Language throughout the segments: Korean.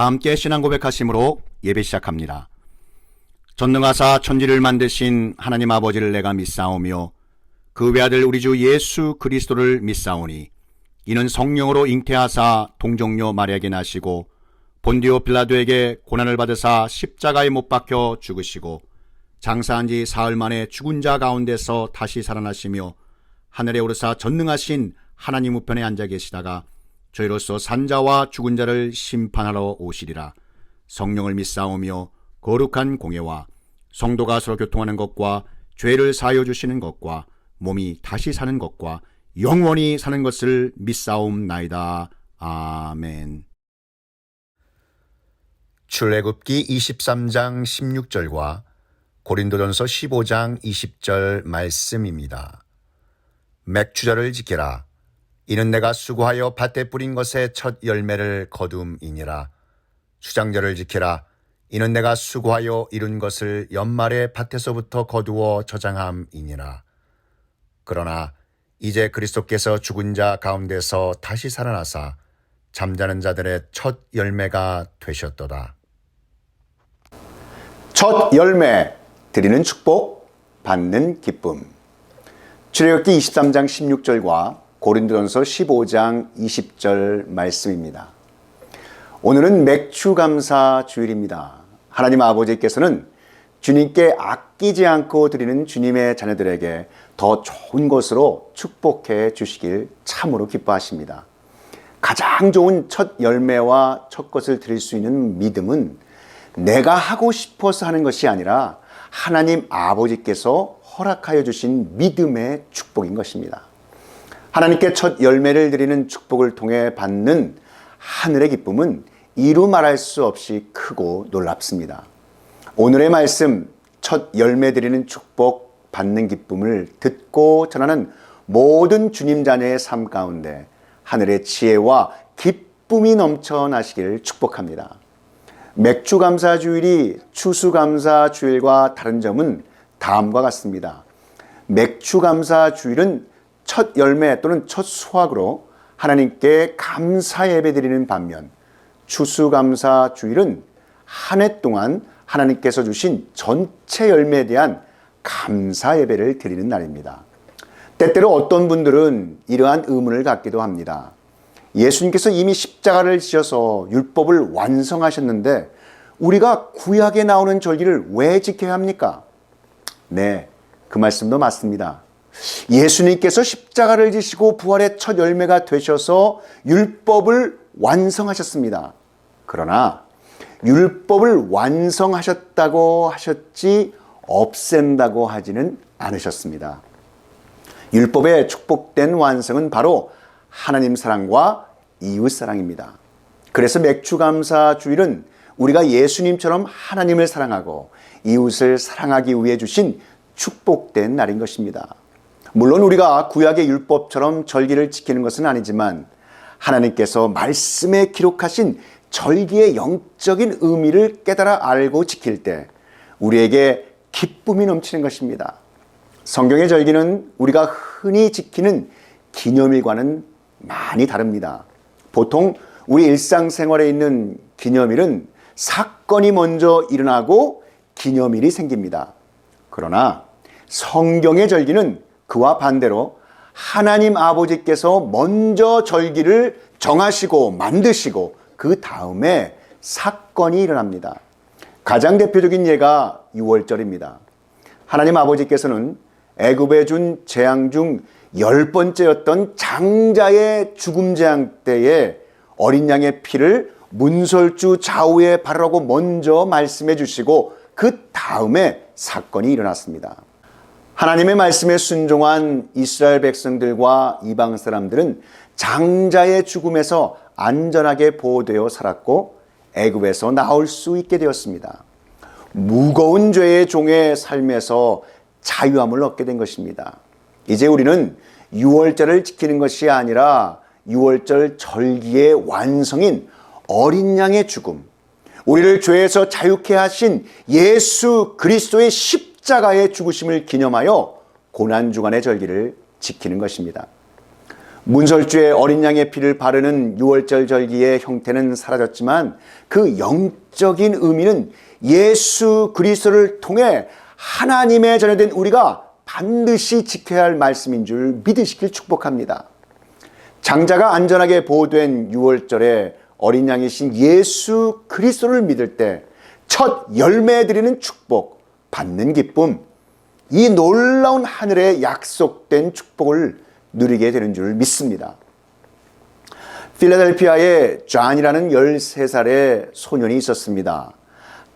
다 함께 신앙 고백하심으로 예배 시작합니다. 전능하사 천지를 만드신 하나님 아버지를 내가 믿사오며 그 외아들 우리 주 예수 그리스도를 믿사오니 이는 성령으로 잉태하사 동정녀 마리아에게 나시고 본디오 빌라도에게 고난을 받으사 십자가에 못 박혀 죽으시고 장사한 지 사흘 만에 죽은 자 가운데서 다시 살아나시며 하늘에 오르사 전능하신 하나님 우편에 앉아 계시다가 저희로서 산자와 죽은 자를 심판하러 오시리라. 성령을 믿사오며 거룩한 공예와 성도가 서로 교통하는 것과 죄를 사하여 주시는 것과 몸이 다시 사는 것과 영원히 사는 것을 믿사옵나이다. 아멘. 출애굽기 23장 16절과 고린도전서 15장 20절 말씀입니다. 맥추절을 지키라. 이는 내가 수고하여 밭에 뿌린 것의 첫 열매를 거둠이니라. 수장절을 지키라. 이는 내가 수고하여 이룬 것을 연말에 밭에서부터 거두어 저장함이니라. 그러나 이제 그리스도께서 죽은 자 가운데서 다시 살아나사 잠자는 자들의 첫 열매가 되셨도다. 첫 열매, 드리는 축복, 받는 기쁨. 출애굽기 23장 16절과 고린도전서 15장 20절 말씀입니다. 오늘은 맥추감사 주일입니다. 하나님 아버지께서는 주님께 아끼지 않고 드리는 주님의 자녀들에게 더 좋은 것으로 축복해 주시길 참으로 기뻐하십니다. 가장 좋은 첫 열매와 첫 것을 드릴 수 있는 믿음은 내가 하고 싶어서 하는 것이 아니라 하나님 아버지께서 허락하여 주신 믿음의 축복인 것입니다. 하나님께 첫 열매를 드리는 축복을 통해 받는 하늘의 기쁨은 이루 말할 수 없이 크고 놀랍습니다. 오늘의 말씀, 첫 열매 드리는 축복, 받는 기쁨을 듣고 전하는 모든 주님 자녀의 삶 가운데 하늘의 지혜와 기쁨이 넘쳐나시기를 축복합니다. 맥추감사주일이 추수감사주일과 다른 점은 다음과 같습니다. 맥추감사주일은 첫 열매 또는 첫 수확으로 하나님께 감사 예배 드리는 반면 추수감사주일은 한 해 동안 하나님께서 주신 전체 열매에 대한 감사 예배를 드리는 날입니다. 때때로 어떤 분들은 이러한 의문을 갖기도 합니다. 예수님께서 이미 십자가를 지셔서 율법을 완성하셨는데 우리가 구약에 나오는 절기를 왜 지켜야 합니까? 네, 그 말씀도 맞습니다. 예수님께서 십자가를 지시고 부활의 첫 열매가 되셔서 율법을 완성하셨습니다. 그러나 율법을 완성하셨다고 하셨지 없앤다고 하지는 않으셨습니다. 율법의 축복된 완성은 바로 하나님 사랑과 이웃 사랑입니다. 그래서 맥추감사주일은 우리가 예수님처럼 하나님을 사랑하고 이웃을 사랑하기 위해 주신 축복된 날인 것입니다. 물론 우리가 구약의 율법처럼 절기를 지키는 것은 아니지만 하나님께서 말씀에 기록하신 절기의 영적인 의미를 깨달아 알고 지킬 때 우리에게 기쁨이 넘치는 것입니다. 성경의 절기는 우리가 흔히 지키는 기념일과는 많이 다릅니다. 보통 우리 일상생활에 있는 기념일은 사건이 먼저 일어나고 기념일이 생깁니다. 그러나 성경의 절기는 그와 반대로 하나님 아버지께서 먼저 절기를 정하시고 만드시고 그 다음에 사건이 일어납니다. 가장 대표적인 예가 유월절입니다. 하나님 아버지께서는 애굽에 준 재앙 중 10번째였던 장자의 죽음 재앙 때에 어린 양의 피를 문설주 좌우에 바르라고 먼저 말씀해 주시고 그 다음에 사건이 일어났습니다. 하나님의 말씀에 순종한 이스라엘 백성들과 이방 사람들은 장자의 죽음에서 안전하게 보호되어 살았고 애굽에서 나올 수 있게 되었습니다. 무거운 죄의 종의 삶에서 자유함을 얻게 된 것입니다. 이제 우리는 유월절을 지키는 것이 아니라 유월절 절기의 완성인 어린 양의 죽음, 우리를 죄에서 자유케 하신 예수 그리스도의 십자가의 죽으심을 기념하여 고난주간의 절기를 지키는 것입니다. 문설주에 어린 양의 피를 바르는 유월절 절기의 형태는 사라졌지만 그 영적인 의미는 예수 그리스도를 통해 하나님의 자녀된 우리가 반드시 지켜야 할 말씀인 줄 믿으시길 축복합니다. 장자가 안전하게 보호된 유월절에 어린 양이신 예수 그리스도를 믿을 때 첫 열매 드리는 축복, 받는 기쁨, 이 놀라운 하늘에 약속된 축복을 누리게 되는 줄 믿습니다. 필라델피아에 존이라는 13살의 소년이 있었습니다.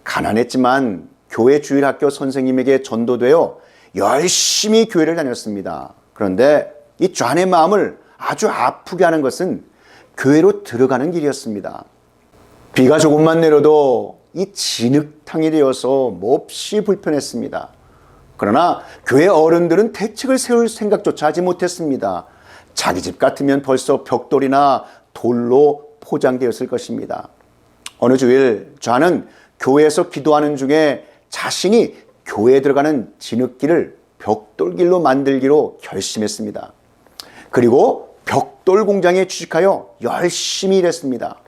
가난했지만 교회 주일학교 선생님에게 전도되어 열심히 교회를 다녔습니다. 그런데 이 존의 마음을 아주 아프게 하는 것은 교회로 들어가는 길이었습니다. 비가 조금만 내려도 이 진흙탕이 되어서 몹시 불편했습니다. 그러나 교회 어른들은 대책을 세울 생각조차 하지 못했습니다. 자기 집 같으면 벌써 벽돌이나 돌로 포장되었을 것입니다. 어느 주일 존은 교회에서 기도하는 중에 자신이 교회에 들어가는 진흙길을 벽돌길로 만들기로 결심했습니다. 그리고 벽돌 공장에 취직하여 열심히 일했습니다.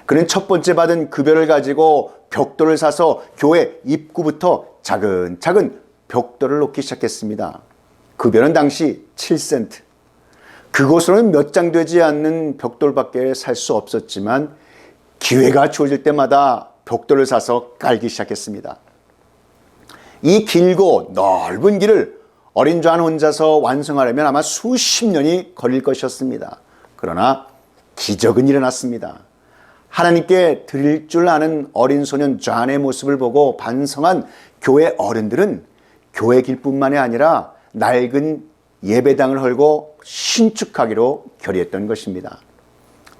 그는 첫 번째 받은 급여를 가지고 벽돌을 사서 교회 입구부터 차근차근 벽돌을 놓기 시작했습니다. 급여는 당시 7센트. 그곳으로는 몇 장 되지 않는 벽돌밖에 살 수 없었지만 기회가 주어질 때마다 벽돌을 사서 깔기 시작했습니다. 이 길고 넓은 길을 어린 존 혼자서 완성하려면 아마 수십 년이 걸릴 것이었습니다. 그러나 기적은 일어났습니다. 하나님께 드릴 줄 아는 어린 소년 존의 모습을 보고 반성한 교회 어른들은 교회 길뿐만이 아니라 낡은 예배당을 헐고 신축하기로 결의했던 것입니다.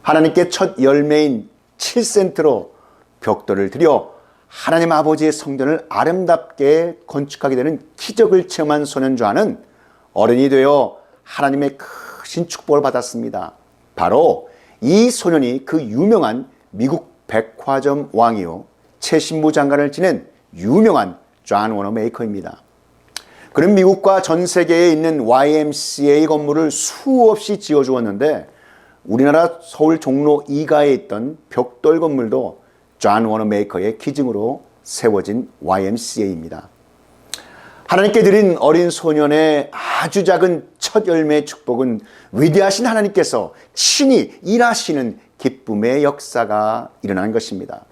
하나님께 첫 열매인 7센트로 벽돌을 들여 하나님 아버지의 성전을 아름답게 건축하게 되는 기적을 체험한 소년 존은 어른이 되어 하나님의 크신 축복을 받았습니다. 바로 이 소년이 그 유명한 미국 백화점 왕이요 최신부 장관을 지낸 유명한 존 워너메이커입니다. 그는 미국과 전 세계에 있는 YMCA 건물을 수없이 지어주었는데 우리나라 서울 종로 2가에 있던 벽돌 건물도 존 워너메이커의 기증으로 세워진 YMCA입니다. 하나님께 드린 어린 소년의 아주 작은 첫 열매의 축복은 위대하신 하나님께서 친히 일하시는 기쁨의 역사가 일어난 것입니다.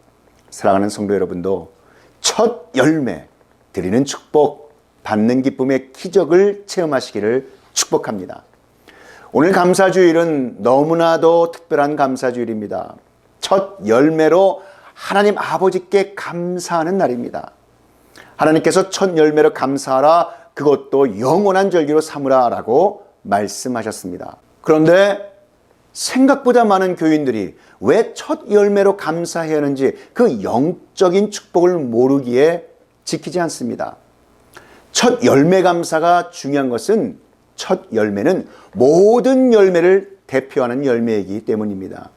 사랑하는 성도 여러분도 첫 열매 드리는 축복, 받는 기쁨의 기적을 체험하시기를 축복합니다. 오늘 감사주일은 너무나도 특별한 감사주일입니다. 첫 열매로 하나님 아버지께 감사하는 날입니다. 하나님께서 첫 열매로 감사하라, 그것도 영원한 절기로 삼으라 라고 말씀하셨습니다. 그런데 생각보다 많은 교인들이 왜 첫 열매로 감사해야 하는지 그 영적인 축복을 모르기에 지키지 않습니다. 첫 열매 감사가 중요한 것은 첫 열매는 모든 열매를 대표하는 열매이기 때문입니다.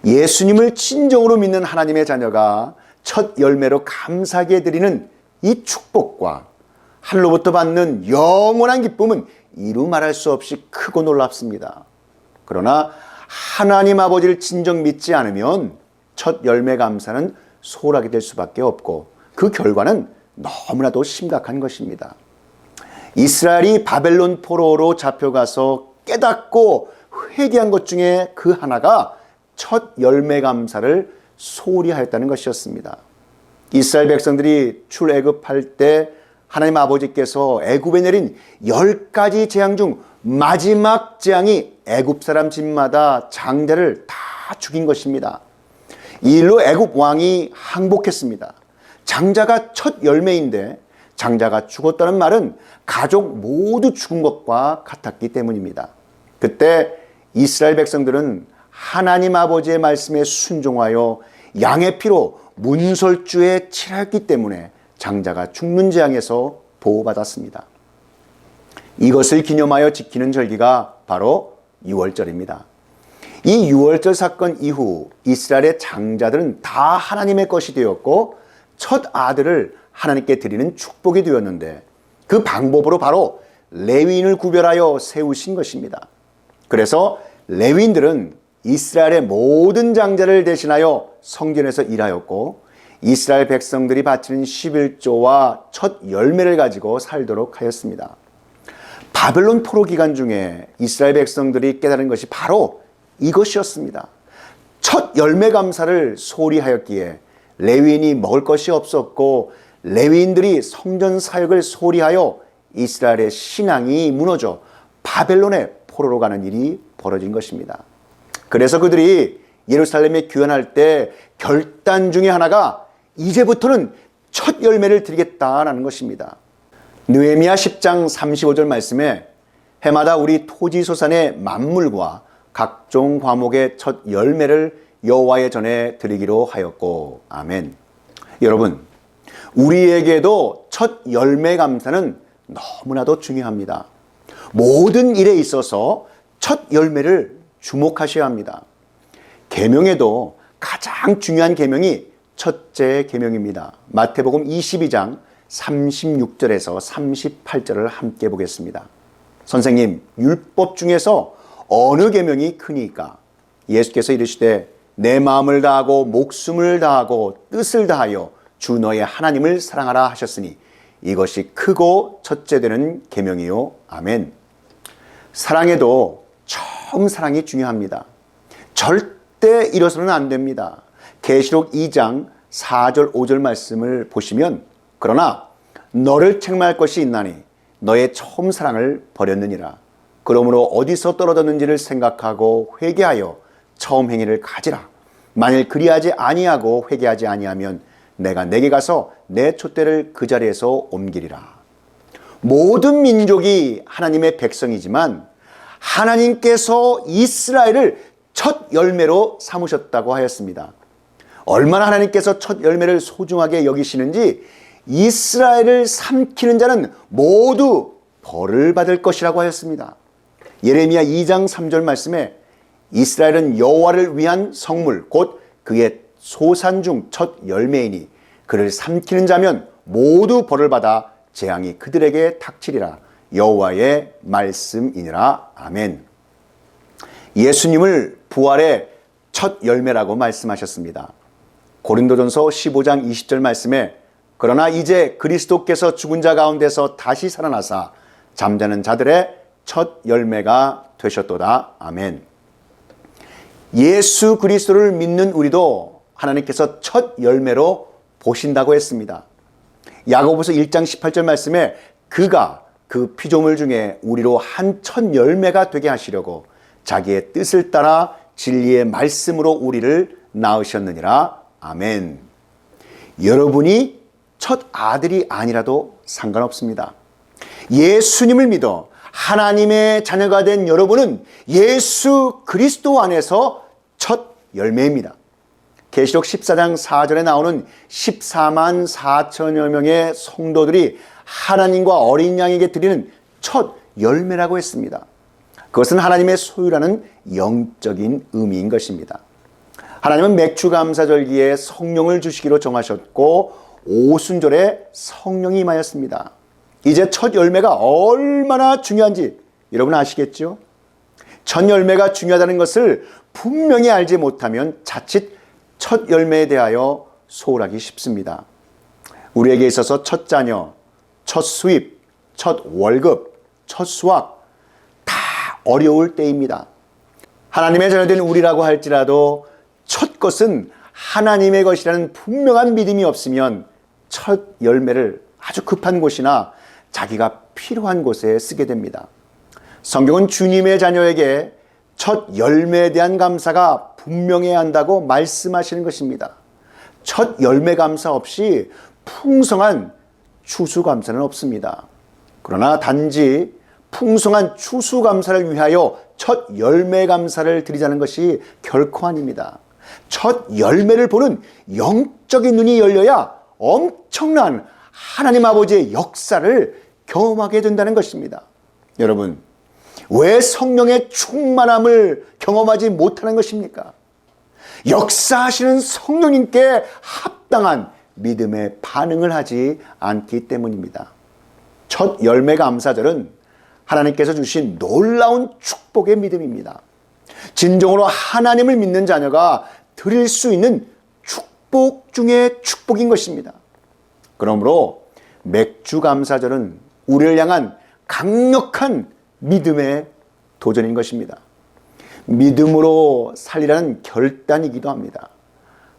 예수님을 진정으로 믿는 하나님의 자녀가 첫 열매로 감사하게 드리는 이 축복과 하늘로부터 받는 영원한 기쁨은 이루 말할 수 없이 크고 놀랍습니다. 그러나 하나님 아버지를 진정 믿지 않으면 첫 열매 감사는 소홀하게 될 수밖에 없고 그 결과는 너무나도 심각한 것입니다. 이스라엘이 바벨론 포로로 잡혀가서 깨닫고 회개한 것 중에 그 하나가 첫 열매 감사를 소홀히 하였다는 것이었습니다. 이스라엘 백성들이 출애굽할 때 하나님 아버지께서 애굽에 내린 10가지 재앙 중 마지막 재앙이 애굽 사람 집마다 장자를 다 죽인 것입니다. 이 일로 애굽 왕이 항복했습니다. 장자가 첫 열매인데 장자가 죽었다는 말은 가족 모두 죽은 것과 같았기 때문입니다. 그때 이스라엘 백성들은 하나님 아버지의 말씀에 순종하여 양의 피로 문설주에 칠하였기 때문에 장자가 죽는 재앙에서 보호받았습니다. 이것을 기념하여 지키는 절기가 바로 유월절입니다. 이 유월절 사건 이후 이스라엘의 장자들은 다 하나님의 것이 되었고 첫 아들을 하나님께 드리는 축복이 되었는데 그 방법으로 바로 레위인을 구별하여 세우신 것입니다. 그래서 레위인들은 이스라엘의 모든 장자를 대신하여 성전에서 일하였고 이스라엘 백성들이 바치는 11조와 첫 열매를 가지고 살도록 하였습니다. 바벨론 포로 기간 중에 이스라엘 백성들이 깨달은 것이 바로 이것이었습니다. 첫 열매 감사를 소홀히 하였기에 레위인이 먹을 것이 없었고 레위인들이 성전 사역을 소홀히 하여 이스라엘의 신앙이 무너져 바벨론의 포로로 가는 일이 벌어진 것입니다. 그래서 그들이 예루살렘에 귀환할 때 결단 중에 하나가 이제부터는 첫 열매를 드리겠다라는 것입니다. 느헤미야 10장 35절 말씀에 해마다 우리 토지소산의 만물과 각종 과목의 첫 열매를 여호와의 전에 드리기로 하였고 아멘. 여러분, 우리에게도 첫 열매 감사는 너무나도 중요합니다. 모든 일에 있어서 첫 열매를 주목하셔야 합니다. 계명에도 가장 중요한 계명이 첫째 계명입니다. 마태복음 22장 36절에서 38절을 함께 보겠습니다. 선생님, 율법 중에서 어느 계명이 크니까? 예수께서 이르시되 내 마음을 다하고 목숨을 다하고 뜻을 다하여 주 너의 하나님을 사랑하라 하셨으니 이것이 크고 첫째 되는 계명이요. 아멘. 사랑에도 처음 사랑이 중요합니다. 절대 잃어서는 안 됩니다. 계시록 2장 4절 5절 말씀을 보시면 그러나 너를 책망할 것이 있나니 너의 처음 사랑을 버렸느니라. 그러므로 어디서 떨어졌는지를 생각하고 회개하여 처음 행위를 가지라. 만일 그리하지 아니하고 회개하지 아니하면 내가 내게 가서 내 촛대를 그 자리에서 옮기리라. 모든 민족이 하나님의 백성이지만 하나님께서 이스라엘을 첫 열매로 삼으셨다고 하였습니다. 얼마나 하나님께서 첫 열매를 소중하게 여기시는지 이스라엘을 삼키는 자는 모두 벌을 받을 것이라고 하였습니다. 예레미야 2장 3절 말씀에 이스라엘은 여호와를 위한 성물 곧 그의 소산 중 첫 열매이니 그를 삼키는 자면 모두 벌을 받아 재앙이 그들에게 닥치리라. 여호와의 말씀이니라. 아멘. 예수님을 부활의 첫 열매라고 말씀하셨습니다. 고린도전서 15장 20절 말씀에 그러나 이제 그리스도께서 죽은 자 가운데서 다시 살아나사 잠자는 자들의 첫 열매가 되셨도다. 아멘. 예수 그리스도를 믿는 우리도 하나님께서 첫 열매로 보신다고 했습니다. 야고보서 1장 18절 말씀에 그가 그 피조물 중에 우리로 한 첫 열매가 되게 하시려고 자기의 뜻을 따라 진리의 말씀으로 우리를 낳으셨느니라. 아멘. 여러분이 첫 아들이 아니라도 상관없습니다. 예수님을 믿어 하나님의 자녀가 된 여러분은 예수 그리스도 안에서 첫 열매입니다. 계시록 14장 4절에 나오는 14만 4천여 명의 성도들이 하나님과 어린 양에게 드리는 첫 열매라고 했습니다. 그것은 하나님의 소유라는 영적인 의미인 것입니다. 하나님은 맥주감사절기에 성령을 주시기로 정하셨고 오순절에 성령이 임하였습니다. 이제 첫 열매가 얼마나 중요한지 여러분 아시겠죠? 첫 열매가 중요하다는 것을 분명히 알지 못하면 자칫 첫 열매에 대하여 소홀하기 쉽습니다. 우리에게 있어서 첫 자녀, 첫 수입, 첫 월급, 첫 수학 다 어려울 때입니다. 하나님의 자녀된 우리라고 할지라도 첫 것은 하나님의 것이라는 분명한 믿음이 없으면 첫 열매를 아주 급한 곳이나 자기가 필요한 곳에 쓰게 됩니다. 성경은 주님의 자녀에게 첫 열매에 대한 감사가 분명해야 한다고 말씀하시는 것입니다. 첫 열매 감사 없이 풍성한 추수감사는 없습니다. 그러나 단지 풍성한 추수감사를 위하여 첫 열매 감사를 드리자는 것이 결코 아닙니다. 첫 열매를 보는 영적인 눈이 열려야 엄청난 하나님 아버지의 역사를 경험하게 된다는 것입니다. 여러분, 왜 성령의 충만함을 경험하지 못하는 것입니까? 역사하시는 성령님께 합당한 믿음의 반응을 하지 않기 때문입니다. 첫 열매 감사절은 하나님께서 주신 놀라운 축복의 믿음입니다. 진정으로 하나님을 믿는 자녀가 드릴 수 있는 축복 중에 축복인 것입니다. 그러므로 맥주감사절은 우리를 향한 강력한 믿음의 도전인 것입니다. 믿음으로 살리라는 결단이기도 합니다.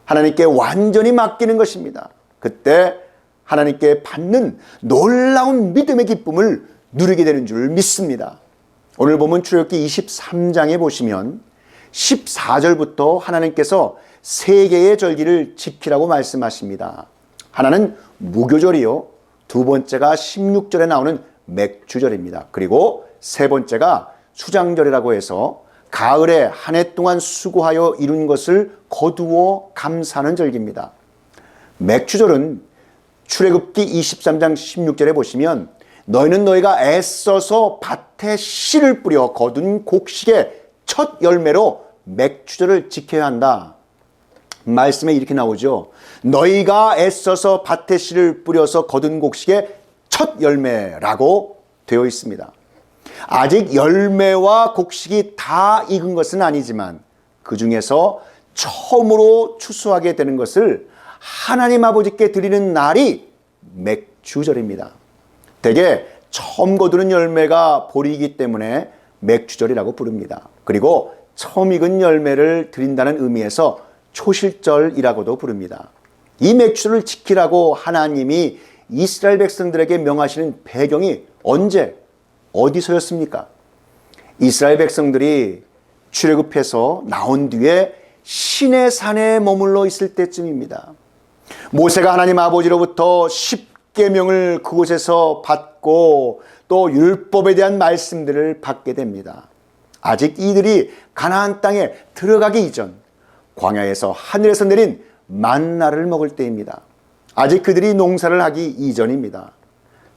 하나님께 완전히 맡기는 것입니다. 그때 하나님께 받는 놀라운 믿음의 기쁨을 누리게 되는 줄 믿습니다. 오늘 보면 출애굽기 23장에 보시면 14절부터 하나님께서 세 개의 절기를 지키라고 말씀하십니다. 하나는 무교절이요, 두 번째가 16절에 나오는 맥주절입니다. 그리고 세 번째가 수장절이라고 해서 가을에 한 해 동안 수고하여 이룬 것을 거두어 감사하는 절기입니다. 맥주절은 출애굽기 23장 16절에 보시면 너희는 너희가 애써서 밭에 씨를 뿌려 거둔 곡식의 첫 열매로 맥주절을 지켜야 한다. 말씀에 이렇게 나오죠. 너희가 애써서 밭에 씨를 뿌려서 거둔 곡식의 첫 열매라고 되어 있습니다. 아직 열매와 곡식이 다 익은 것은 아니지만 그 중에서 처음으로 추수하게 되는 것을 하나님 아버지께 드리는 날이 맥주절입니다. 대개 처음 거두는 열매가 보리이기 때문에 맥주절이라고 부릅니다. 그리고 처음 익은 열매를 드린다는 의미에서 초실절이라고도 부릅니다. 이 맥주절을 지키라고 하나님이 이스라엘 백성들에게 명하시는 배경이 언제, 어디서였습니까? 이스라엘 백성들이 출애굽해서 나온 뒤에 시내산에 머물러 있을 때쯤입니다. 모세가 하나님 아버지로부터 10계명을 그곳에서 받고 또 율법에 대한 말씀들을 받게 됩니다. 아직 이들이 가나안 땅에 들어가기 이전 광야에서 하늘에서 내린 만나를 먹을 때입니다. 아직 그들이 농사를 하기 이전입니다.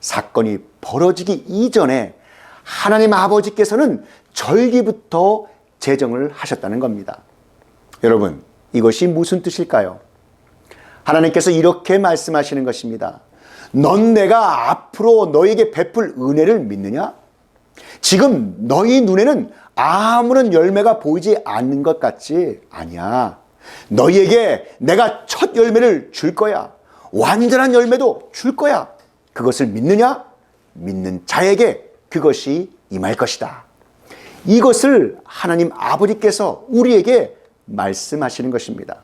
사건이 벌어지기 이전에 하나님 아버지께서는 절기부터 제정을 하셨다는 겁니다. 여러분, 이것이 무슨 뜻일까요? 하나님께서 이렇게 말씀하시는 것입니다. 넌 내가 앞으로 너에게 베풀 은혜를 믿느냐? 지금 너희 눈에는 아무런 열매가 보이지 않는 것 같지? 아니야. 너희에게 내가 첫 열매를 줄 거야. 완전한 열매도 줄 거야. 그것을 믿느냐? 믿는 자에게 그것이 임할 것이다. 이것을 하나님 아버지께서 우리에게 말씀하시는 것입니다.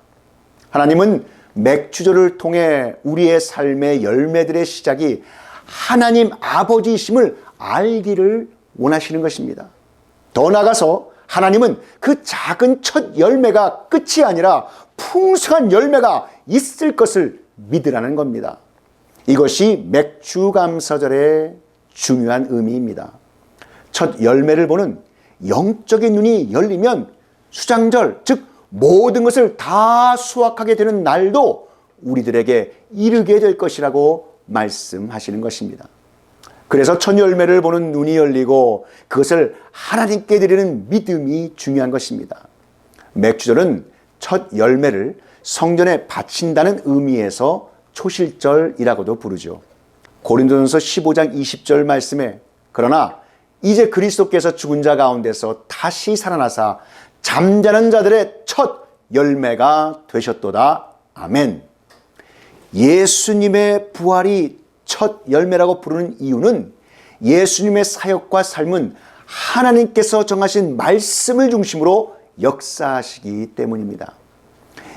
하나님은 맥주절을 통해 우리의 삶의 열매들의 시작이 하나님 아버지이심을 알기를 원하시는 것입니다. 더 나아가서 하나님은 그 작은 첫 열매가 끝이 아니라 풍성한 열매가 있을 것을 믿으라는 겁니다. 이것이 맥주감사절의 중요한 의미입니다. 첫 열매를 보는 영적인 눈이 열리면 수장절, 즉 모든 것을 다 수확하게 되는 날도 우리들에게 이르게 될 것이라고 말씀하시는 것입니다. 그래서 첫 열매를 보는 눈이 열리고 그것을 하나님께 드리는 믿음이 중요한 것입니다. 맥주절은 첫 열매를 성전에 바친다는 의미에서 초실절이라고도 부르죠. 고린도전서 15장 20절 말씀에 그러나 이제 그리스도께서 죽은 자 가운데서 다시 살아나사 잠자는 자들의 첫 열매가 되셨도다. 아멘. 예수님의 부활이 첫 열매라고 부르는 이유는 예수님의 사역과 삶은 하나님께서 정하신 말씀을 중심으로 역사하시기 때문입니다.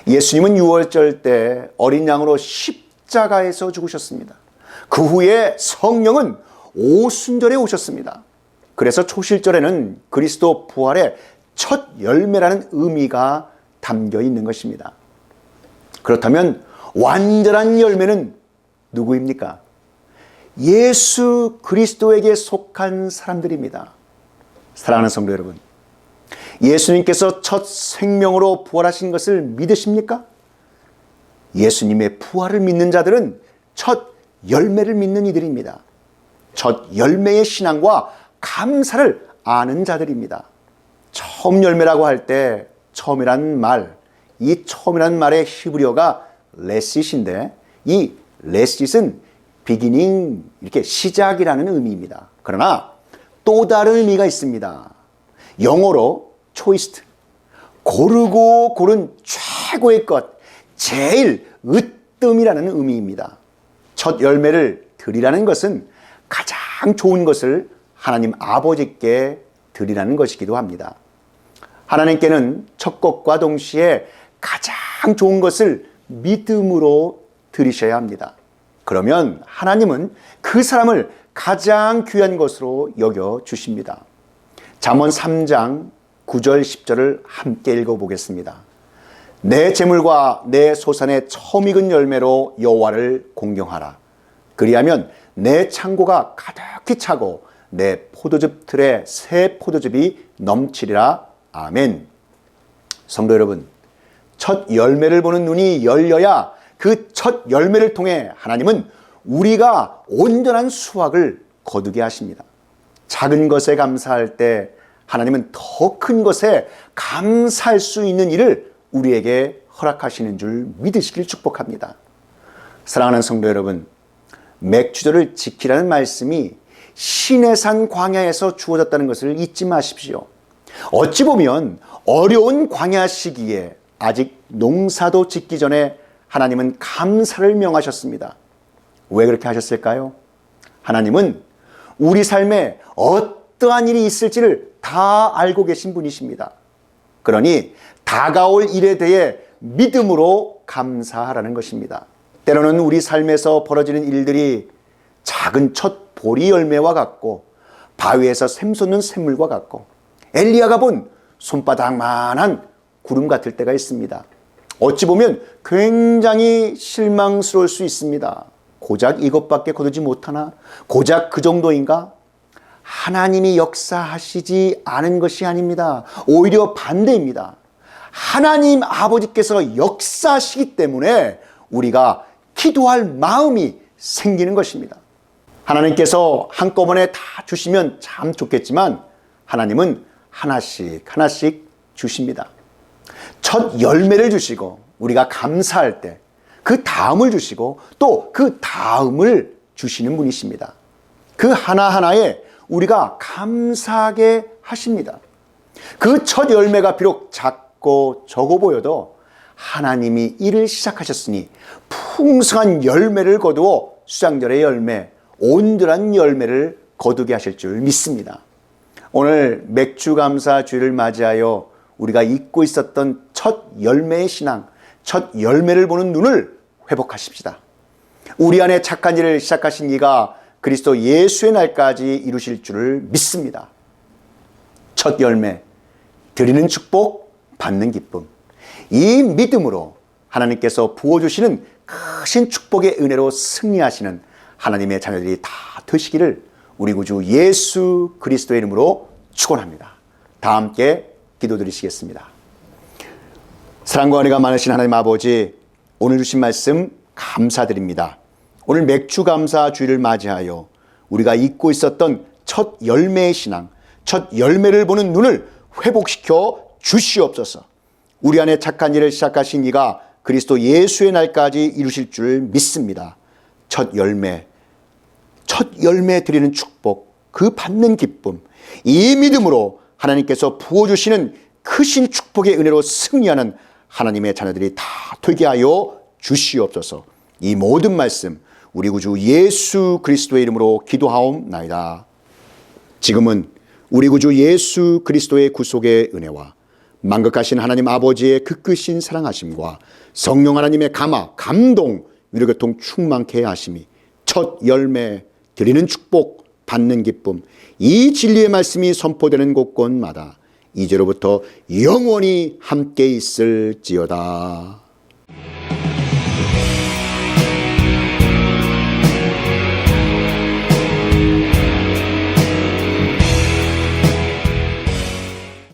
예수님은 유월절 때 어린 양으로 십자가에서 죽으셨습니다. 그 후에 성령은 오순절에 오셨습니다. 그래서 초실절에는 그리스도 부활의 첫 열매라는 의미가 담겨 있는 것입니다. 그렇다면 완전한 열매는 누구입니까? 예수 그리스도에게 속한 사람들입니다. 사랑하는 성도 여러분, 예수님께서 첫 생명으로 부활하신 것을 믿으십니까? 예수님의 부활을 믿는 자들은 첫 열매를 믿는 이들입니다. 첫 열매의 신앙과 감사를 아는 자들입니다. 처음 열매라고 할 때 처음이라는 말, 이 처음이라는 말의 히브리어가 레싯인데 이 레싯은 beginning, 이렇게 시작이라는 의미입니다. 그러나 또 다른 의미가 있습니다. 영어로 초이스트, 고르고 고른 최고의 것, 제일 으뜸이라는 의미입니다. 첫 열매를 드리라는 것은 가장 좋은 것을 하나님 아버지께 드리라는 것이기도 합니다. 하나님께는 첫 것과 동시에 가장 좋은 것을 믿음으로 드리셔야 합니다. 그러면 하나님은 그 사람을 가장 귀한 것으로 여겨 주십니다. 잠언 3장 9절 10절을 함께 읽어보겠습니다. 내 재물과 내 소산의 처음 익은 열매로 여호와를 공경하라. 그리하면 내 창고가 가득히 차고 내 포도즙 틀에 새 포도즙이 넘치리라. 아멘. 성도 여러분, 첫 열매를 보는 눈이 열려야 그 첫 열매를 통해 하나님은 우리가 온전한 수확을 거두게 하십니다. 작은 것에 감사할 때 하나님은 더 큰 것에 감사할 수 있는 일을 우리에게 허락하시는 줄 믿으시길 축복합니다. 사랑하는 성도 여러분, 맥주절을 지키라는 말씀이 시내산 광야에서 주어졌다는 것을 잊지 마십시오. 어찌 보면 어려운 광야 시기에 아직 농사도 짓기 전에 하나님은 감사를 명하셨습니다. 왜 그렇게 하셨을까요? 하나님은 우리 삶에 어떠한 일이 있을지를 다 알고 계신 분이십니다. 그러니 다가올 일에 대해 믿음으로 감사하라는 것입니다. 때로는 우리 삶에서 벌어지는 일들이 작은 첫 보리 열매와 같고 바위에서 샘솟는 샘물과 같고 엘리야가 본 손바닥만한 구름 같을 때가 있습니다. 어찌 보면 굉장히 실망스러울 수 있습니다. 고작 이것밖에 거두지 못하나? 고작 그 정도인가? 하나님이 역사하시지 않은 것이 아닙니다. 오히려 반대입니다. 하나님 아버지께서 역사하시기 때문에 우리가 기도할 마음이 생기는 것입니다. 하나님께서 한꺼번에 다 주시면 참 좋겠지만 하나님은 하나씩 하나씩 주십니다. 첫 열매를 주시고 우리가 감사할 때 그 다음을 주시고 또 그 다음을 주시는 분이십니다. 그 하나하나에 우리가 감사하게 하십니다. 그 첫 열매가 비록 작고 적어 보여도 하나님이 일을 시작하셨으니 풍성한 열매를 거두어 수장절의 열매, 온전한 열매를 거두게 하실 줄 믿습니다. 오늘 맥주감사 주일을 맞이하여 우리가 잊고 있었던 첫 열매의 신앙, 첫 열매를 보는 눈을 회복하십시다. 우리 안에 착한 일을 시작하신 이가 그리스도 예수의 날까지 이루실 줄을 믿습니다. 첫 열매, 드리는 축복, 받는 기쁨. 이 믿음으로 하나님께서 부어주시는 크신 축복의 은혜로 승리하시는 하나님의 자녀들이 다 되시기를 우리 구주 예수 그리스도의 이름으로 축원합니다. 다 함께 기도드리시겠습니다. 사랑과 은혜가 많으신 하나님 아버지, 오늘 주신 말씀 감사드립니다. 오늘 맥주감사 주일을 맞이하여 우리가 잊고 있었던 첫 열매의 신앙, 첫 열매를 보는 눈을 회복시켜 주시옵소서. 우리 안에 착한 일을 시작하신 이가 그리스도 예수의 날까지 이루실 줄 믿습니다. 첫 열매 드리는 축복, 그 받는 기쁨, 이 믿음으로 하나님께서 부어주시는 크신 축복의 은혜로 승리하는 하나님의 자녀들이 다 되게 하여 주시옵소서. 이 모든 말씀 우리 구주 예수 그리스도의 이름으로 기도하옵나이다. 지금은 우리 구주 예수 그리스도의 구속의 은혜와 만극하신 하나님 아버지의 그 크신 사랑하심과 성령 하나님의 감화, 감동, 위로교통 충만케 하심이 첫 열매 드리는 축복, 받는 기쁨, 이 진리의 말씀이 선포되는 곳곳마다 이제로부터 영원히 함께 있을지어다.